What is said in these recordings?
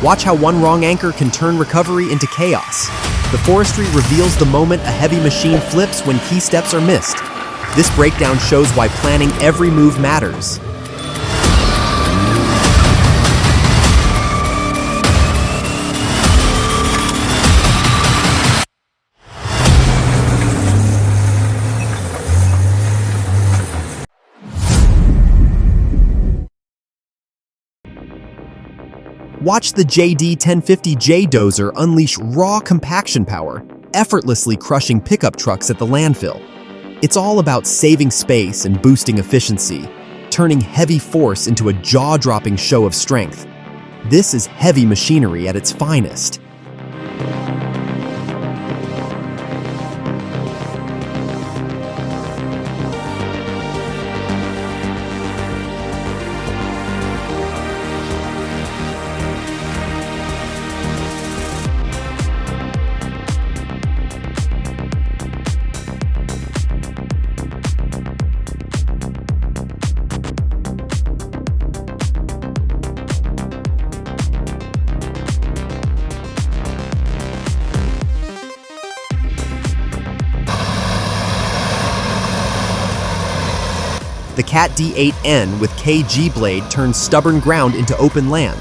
Watch how one wrong anchor can turn recovery into chaos. The Forestry reveals the moment a heavy machine flips when key steps are missed. This breakdown shows why planning every move matters. Watch the JD1050J dozer unleash raw compaction power, effortlessly crushing pickup trucks at the landfill. It's all about saving space and boosting efficiency, turning heavy force into a jaw-dropping show of strength. This is heavy machinery at its finest. The Cat D8N with KG blade turns stubborn ground into open land.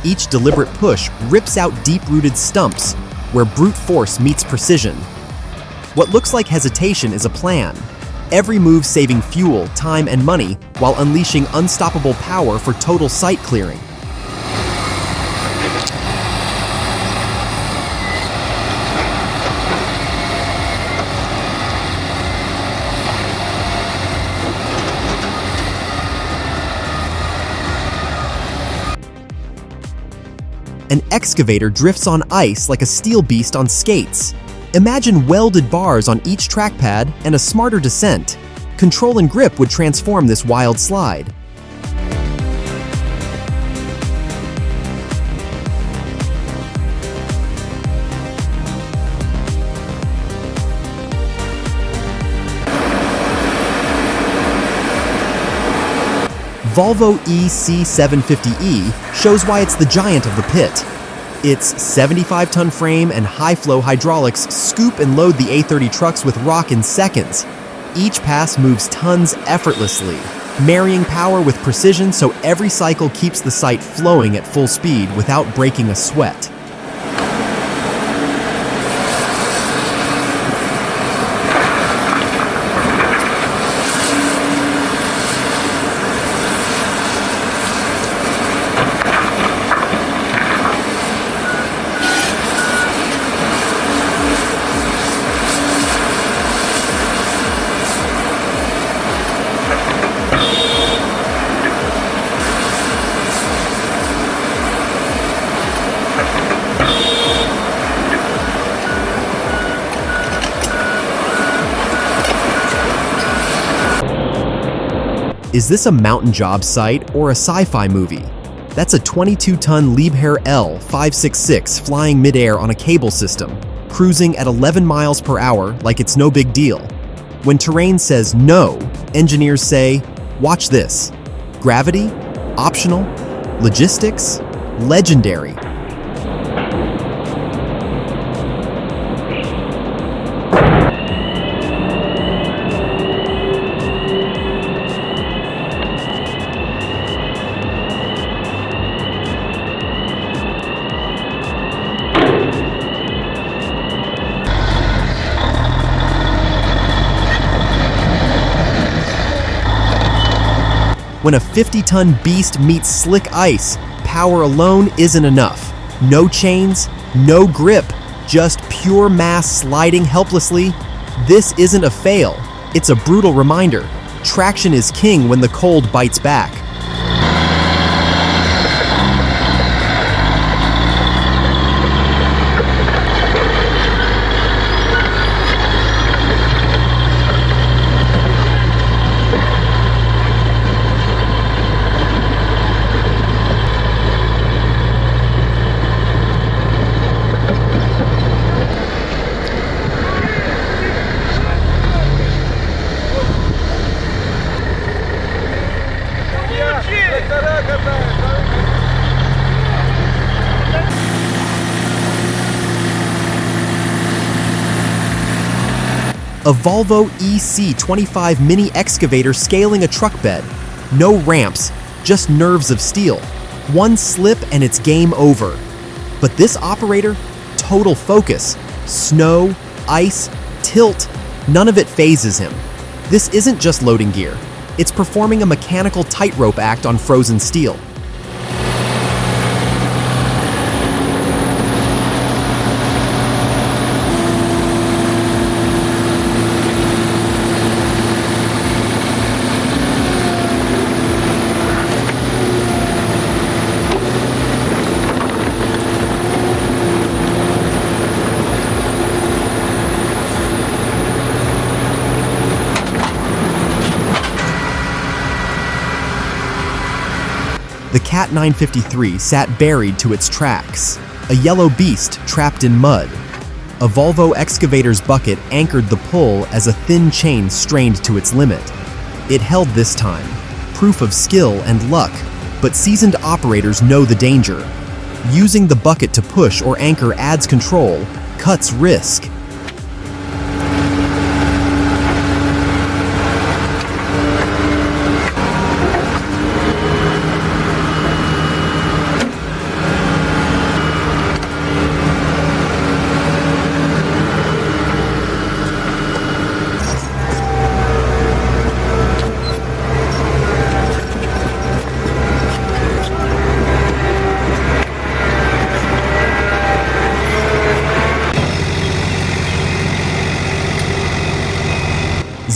Each deliberate push rips out deep-rooted stumps where brute force meets precision. What looks like hesitation is a plan. Every move saving fuel, time, and money while unleashing unstoppable power for total site clearing. An excavator drifts on ice like a steel beast on skates. Imagine welded bars on each trackpad and a smarter descent. Control and grip would transform this wild slide. Volvo EC750E shows why it's the giant of the pit. Its 75-ton frame and high-flow hydraulics scoop and load the A30 trucks with rock in seconds. Each pass moves tons effortlessly, marrying power with precision so every cycle keeps the site flowing at full speed without breaking a sweat. Is this a mountain job site or a sci-fi movie? That's a 22-ton Liebherr L566 flying midair on a cable system, cruising at 11 miles per hour like it's no big deal. When terrain says no, engineers say, watch this. Gravity? Optional? Logistics? Legendary. When a 50-ton beast meets slick ice, power alone isn't enough. No chains, no grip, just pure mass sliding helplessly. This isn't a fail, it's a brutal reminder. Traction is king when the cold bites back. A Volvo EC25 mini excavator scaling a truck bed. No ramps, just nerves of steel. One slip and it's game over. But this operator, total focus. Snow, ice, tilt, none of it phases him. This isn't just loading gear. It's performing a mechanical tightrope act on frozen steel. The Cat 953 sat buried to its tracks, a yellow beast trapped in mud. A Volvo excavator's bucket anchored the pull as a thin chain strained to its limit. It held this time, proof of skill and luck, but seasoned operators know the danger. Using the bucket to push or anchor adds control, cuts risk.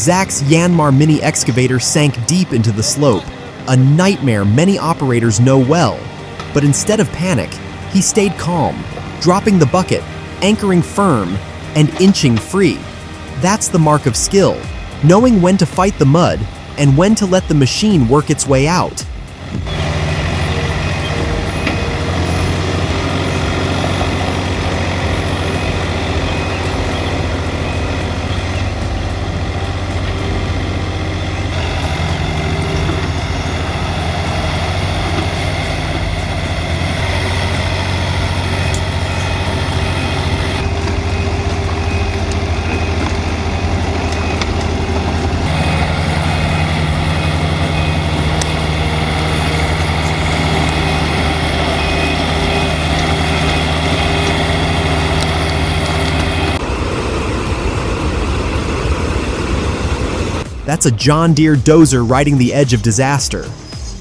Zach's Yanmar mini excavator sank deep into the slope, a nightmare many operators know well. But instead of panic, he stayed calm, dropping the bucket, anchoring firm, and inching free. That's the mark of skill, knowing when to fight the mud and when to let the machine work its way out. That's a John Deere dozer riding the edge of disaster.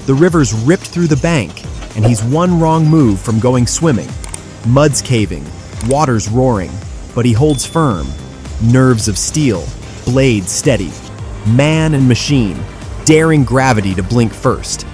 The river's ripped through the bank, and he's one wrong move from going swimming. Mud's caving, water's roaring, but he holds firm. Nerves of steel, blade steady. Man and machine, daring gravity to blink first.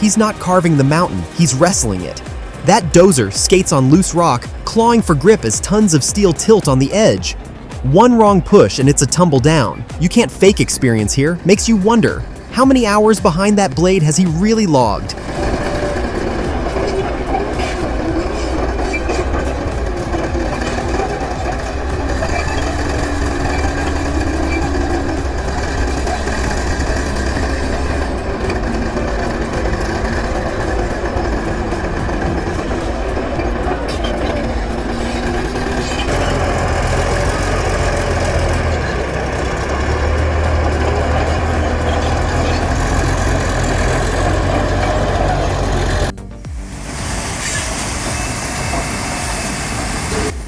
He's not carving the mountain, he's wrestling it. That dozer skates on loose rock, clawing for grip as tons of steel tilt on the edge. One wrong push and it's a tumble down. You can't fake experience here, makes you wonder, how many hours behind that blade has he really logged?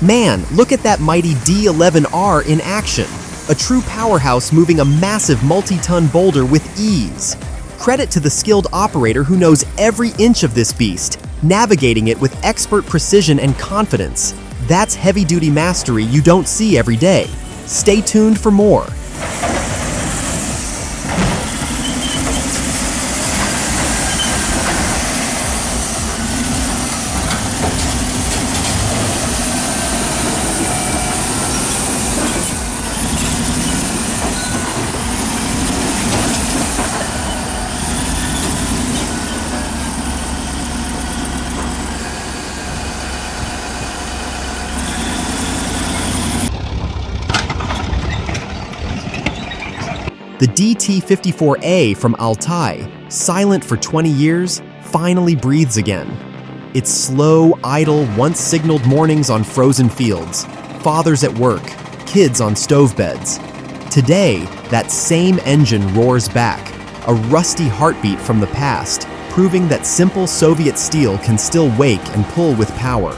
Man, look at that mighty D11R in action. A true powerhouse moving a massive multi-ton boulder with ease. Credit to the skilled operator who knows every inch of this beast, navigating it with expert precision and confidence. That's heavy-duty mastery you don't see every day. Stay tuned for more. The DT-54A from Altai, silent for 20 years, finally breathes again. Its slow, idle, once-signaled mornings on frozen fields, fathers at work, kids on stove beds. Today, that same engine roars back, a rusty heartbeat from the past, proving that simple Soviet steel can still wake and pull with power.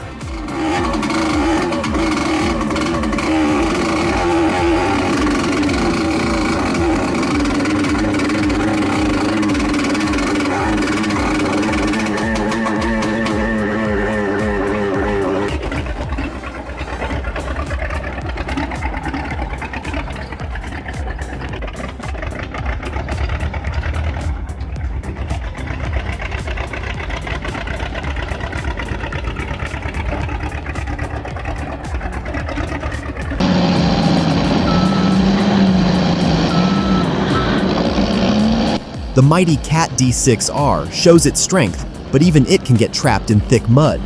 The mighty Cat D6R shows its strength, but even it can get trapped in thick mud.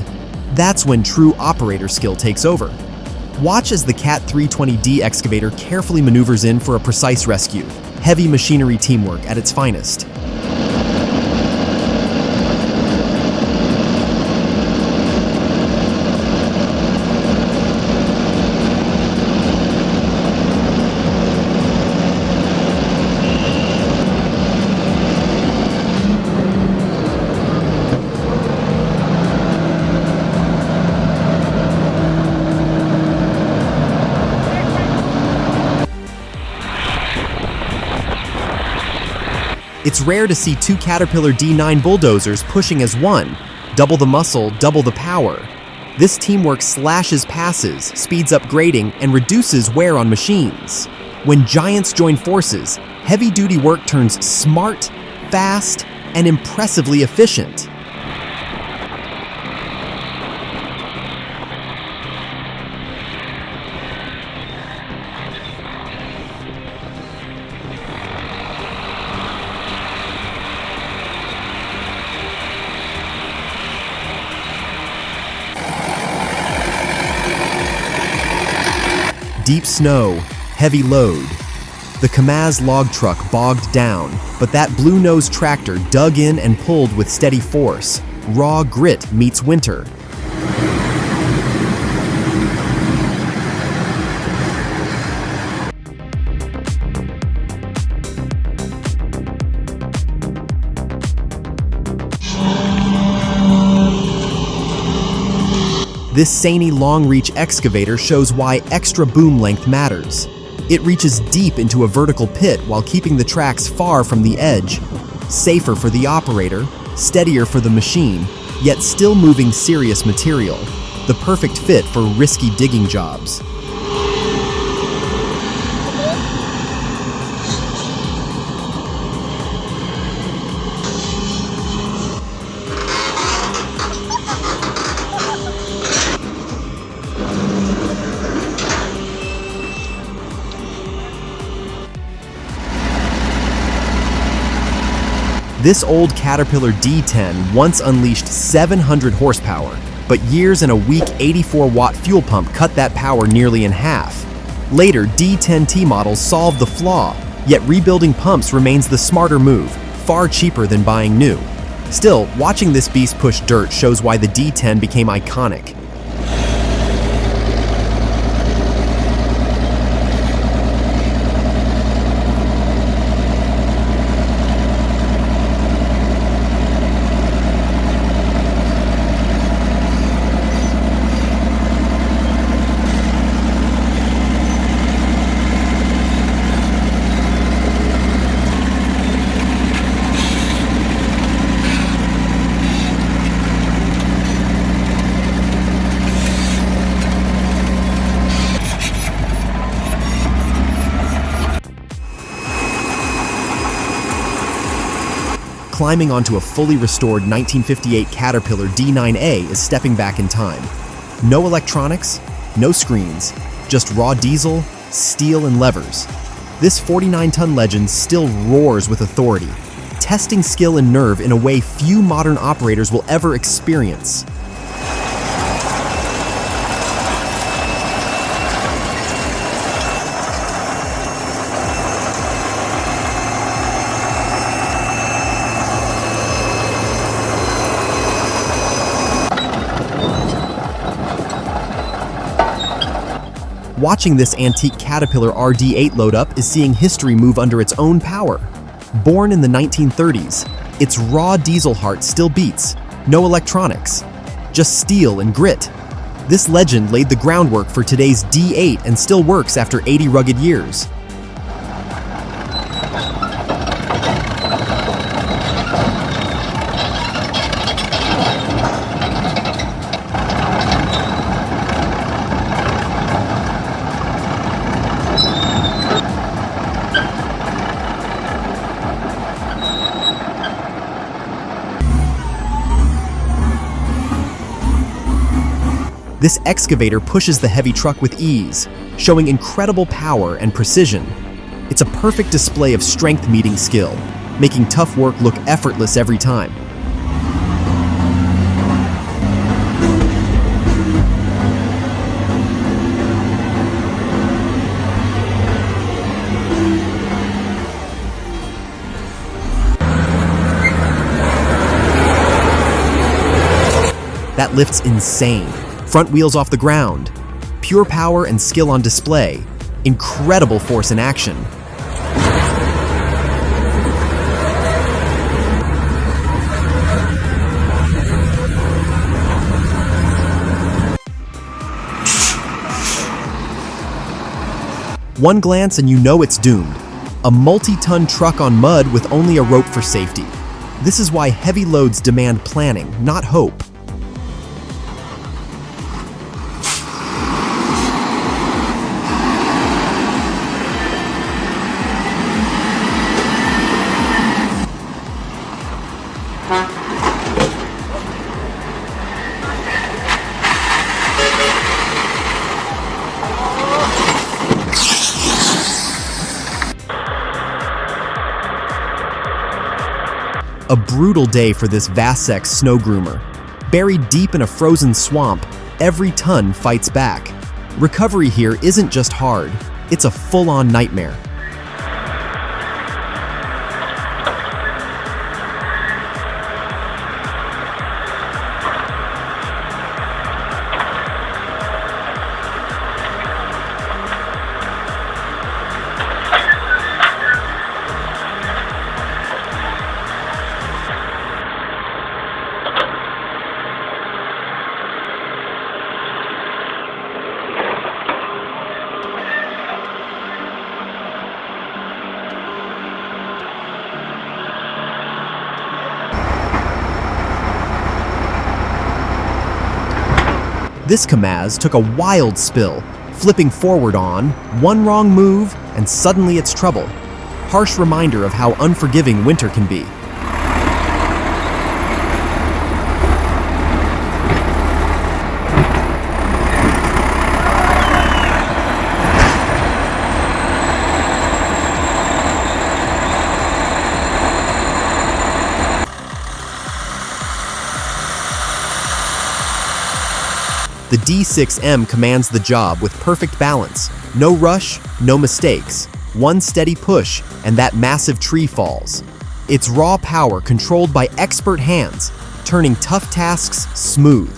That's when true operator skill takes over. Watch as the Cat 320D excavator carefully maneuvers in for a precise rescue. Heavy machinery teamwork at its finest. It's rare to see two Caterpillar D9 bulldozers pushing as one. Double the muscle, double the power. This teamwork slashes passes, speeds up grading, and reduces wear on machines. When giants join forces, heavy-duty work turns smart, fast, and impressively efficient. Deep snow, heavy load. The Kamaz log truck bogged down, but that blue-nosed tractor dug in and pulled with steady force. Raw grit meets winter. This Saney long-reach excavator shows why extra boom length matters. It reaches deep into a vertical pit while keeping the tracks far from the edge. Safer for the operator, steadier for the machine, yet still moving serious material. The perfect fit for risky digging jobs. This old Caterpillar D10 once unleashed 700 horsepower, but years and a weak 84-watt fuel pump cut that power nearly in half. Later, D10T models solved the flaw, yet rebuilding pumps remains the smarter move, far cheaper than buying new. Still, watching this beast push dirt shows why the D10 became iconic. climbing onto a fully restored 1958 Caterpillar D9A is stepping back in time. No electronics, no screens, just raw diesel, steel, and levers. This 49-ton legend still roars with authority, testing skill and nerve in a way few modern operators will ever experience. Watching this antique Caterpillar RD8 load up is seeing history move under its own power. Born in the 1930s, its raw diesel heart still beats, no electronics, just steel and grit. This legend laid the groundwork for today's D8 and still works after 80 rugged years. This excavator pushes the heavy truck with ease, showing incredible power and precision. It's a perfect display of strength meeting skill, making tough work look effortless every time. That lift's insane. Front wheels off the ground. Pure power and skill on display. Incredible force in action. One glance and you know it's doomed. A multi-ton truck on mud with only a rope for safety. This is why heavy loads demand planning, not hope. A brutal day for this Vasek snow groomer. Buried deep in a frozen swamp, every ton fights back. Recovery here isn't just hard, it's a full-on nightmare. This Kamaz took a wild spill, flipping forward on, one wrong move, and suddenly it's trouble. Harsh reminder of how unforgiving winter can be. The D6M commands the job with perfect balance. No rush, no mistakes. One steady push, and that massive tree falls. It's raw power controlled by expert hands, turning tough tasks smooth.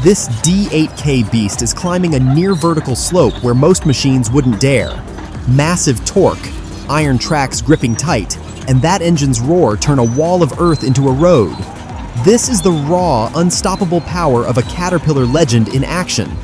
This D8K beast is climbing a near vertical slope where most machines wouldn't dare. Massive torque, iron tracks gripping tight, and that engine's roar turn a wall of earth into a road. This is the raw, unstoppable power of a Caterpillar legend in action.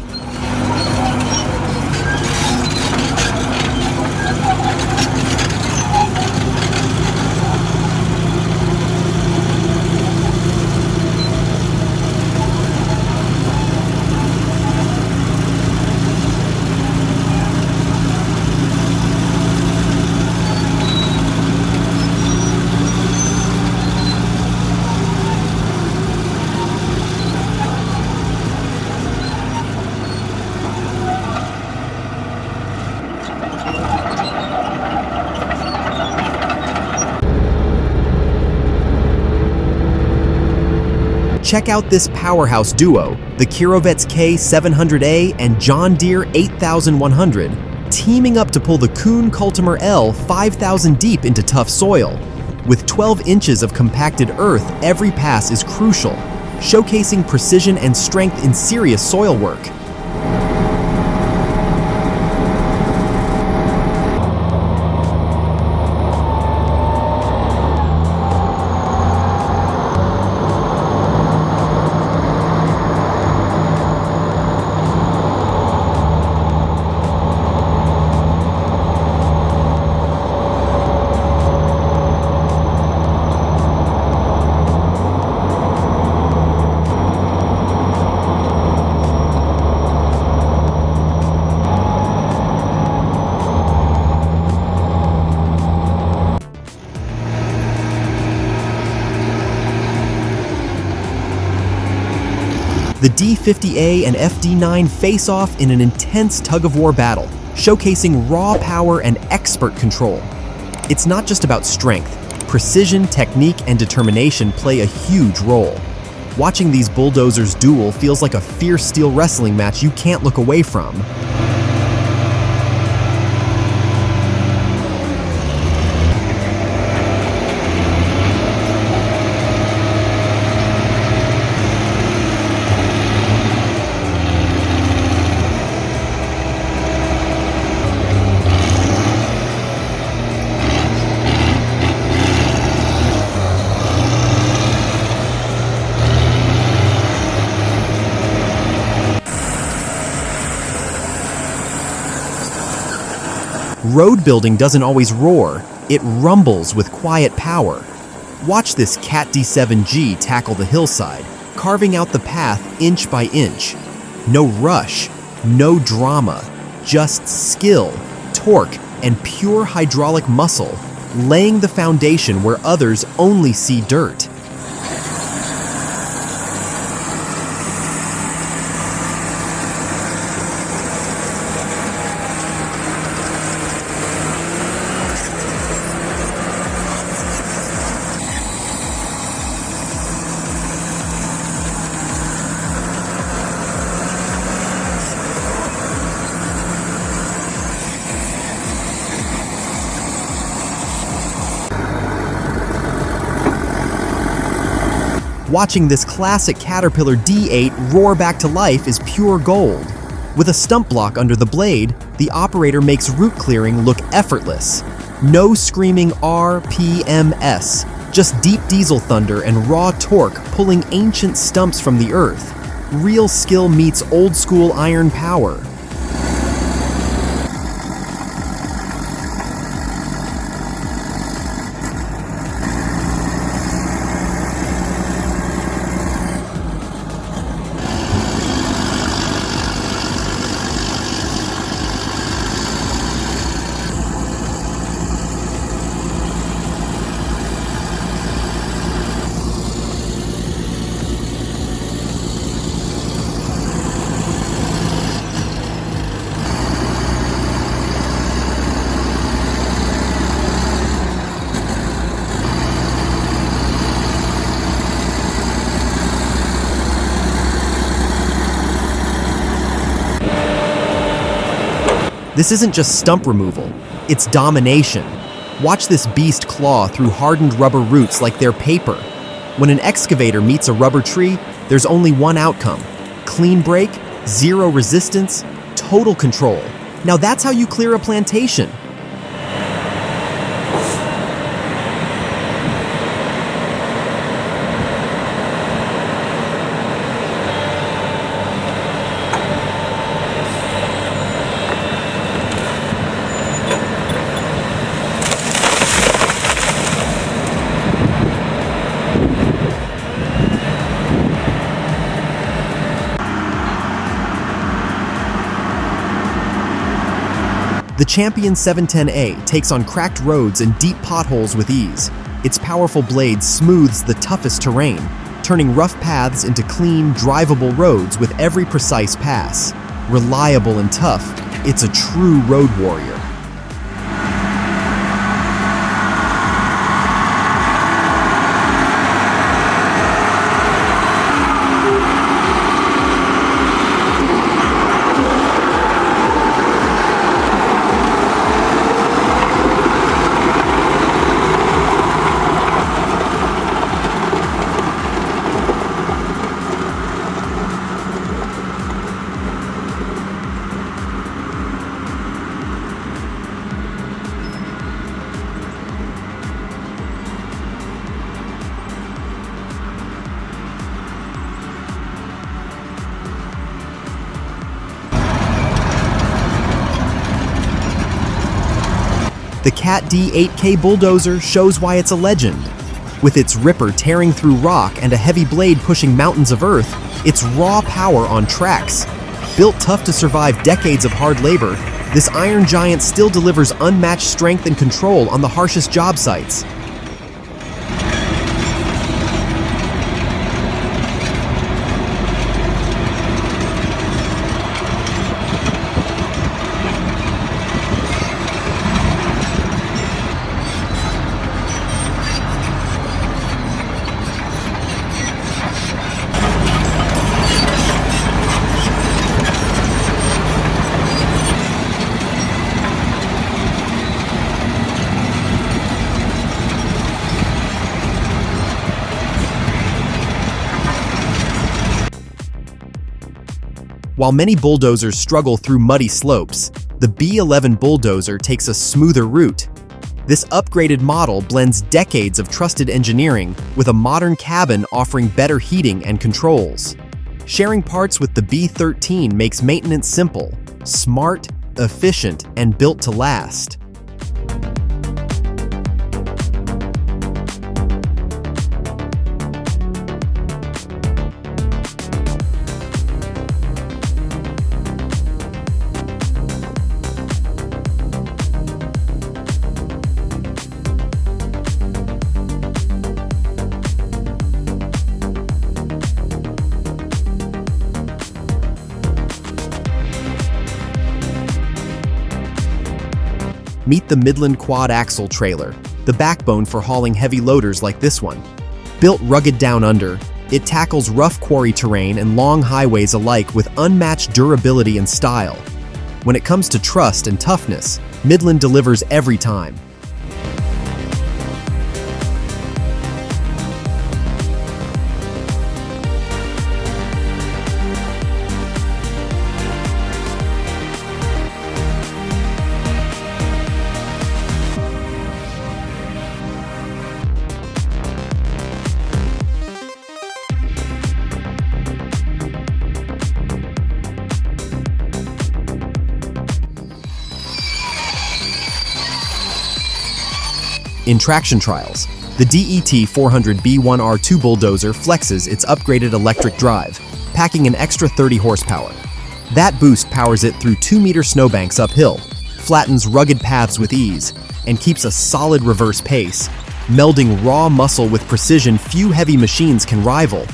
Check out this powerhouse duo, the Kirovets K700A and John Deere 8100, teaming up to pull the Kuhn Kultimer L 5000 deep into tough soil. With 12 inches of compacted earth, every pass is crucial, showcasing precision and strength in serious soil work. The D50A and FD9 face off in an intense tug-of-war battle, showcasing raw power and expert control. It's not just about strength. Precision, technique, and determination play a huge role. Watching these bulldozers duel feels like a fierce steel wrestling match you can't look away from. Road building doesn't always roar, it rumbles with quiet power. Watch this Cat D7G tackle the hillside, carving out the path inch by inch. No rush, no drama, just skill, torque, and pure hydraulic muscle, laying the foundation where others only see dirt. Watching this classic Caterpillar D8 roar back to life is pure gold. With a stump block under the blade, the operator makes root clearing look effortless. No screaming RPMs, just deep diesel thunder and raw torque pulling ancient stumps from the earth. Real skill meets old school iron power. This isn't just stump removal, it's domination. Watch this beast claw through hardened rubber roots like they're paper. When an excavator meets a rubber tree, there's only one outcome. Clean break, zero resistance, total control. Now that's how you clear a plantation. The Champion 710A takes on cracked roads and deep potholes with ease. Its powerful blade smooths the toughest terrain, turning rough paths into clean, drivable roads with every precise pass. Reliable and tough, it's a true road warrior. The Cat D 8K bulldozer shows why it's a legend. With its ripper tearing through rock and a heavy blade pushing mountains of earth, it's raw power on tracks. Built tough to survive decades of hard labor, this iron giant still delivers unmatched strength and control on the harshest job sites. While many bulldozers struggle through muddy slopes, the B11 bulldozer takes a smoother route. This upgraded model blends decades of trusted engineering with a modern cabin offering better heating and controls. Sharing parts with the B13 makes maintenance simple, smart, efficient, and built to last. Meet the Midland quad-axle trailer, the backbone for hauling heavy loaders like this one. Built rugged down under, it tackles rough quarry terrain and long highways alike with unmatched durability and style. When it comes to trust and toughness, Midland delivers every time. In traction trials, the DET 400B1R2 bulldozer flexes its upgraded electric drive, packing an extra 30 horsepower. That boost powers it through 2-meter snowbanks uphill, flattens rugged paths with ease, and keeps a solid reverse pace, melding raw muscle with precision few heavy machines can rival.